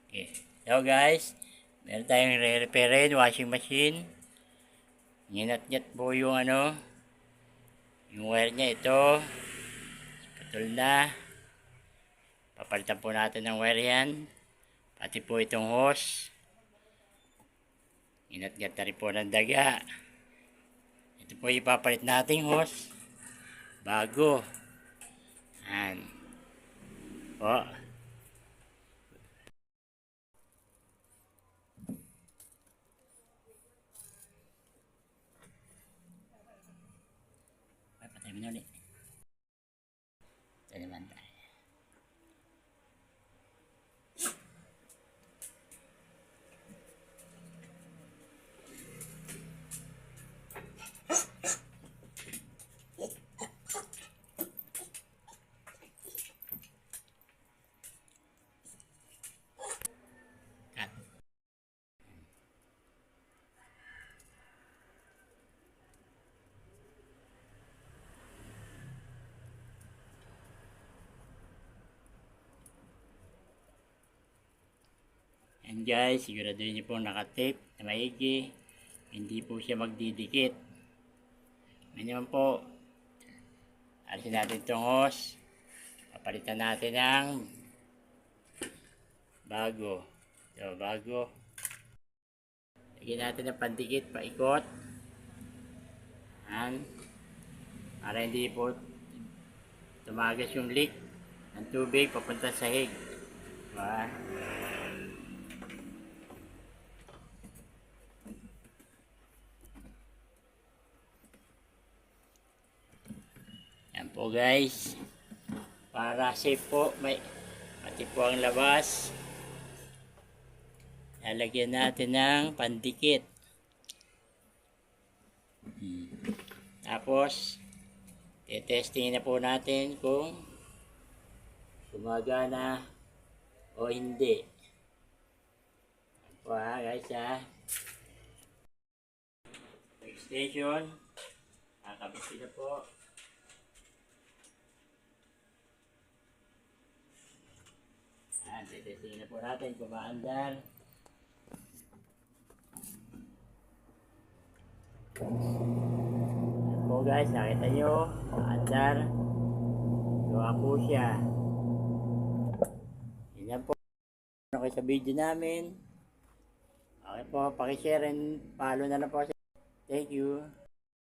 Okay. So guys, meron tayong re-repairin washing machine. Ninat-nyat po yung yung wire niya ito. Putol na. Papalitan po natin ng wire yan. Pati po itong hose. Ninat-nyat na rin po ng daga. Ito po ipapalit nating hose. Bago. Yan. Po. Patay mo na ulit. Ito naman tayo. And guys, siguraduhin nyo po nakatape na maigi. Hindi po siya magdidikit. Ngayon po, alisin natin itong hose. Papalitan natin ng bago. So, bago. Lagyan natin ng pandikit, paikot. Yan. Para hindi po tumagas yung leak ng tubig papunta sa sahig. Diba? Yan po guys. Para safe po, pati po ang labas. Lalagyan natin ng pandikit. Tapos, testingin na po natin kung gumagana o hindi. Yan po guys Station. Kakabit na po. Testingin na po natin kung maandar. Yan po guys, nakita nyo, maandar. Gawa po siya. Yan po. Okay sa video namin. Okay po, pakishare and follow na lang po. Thank you.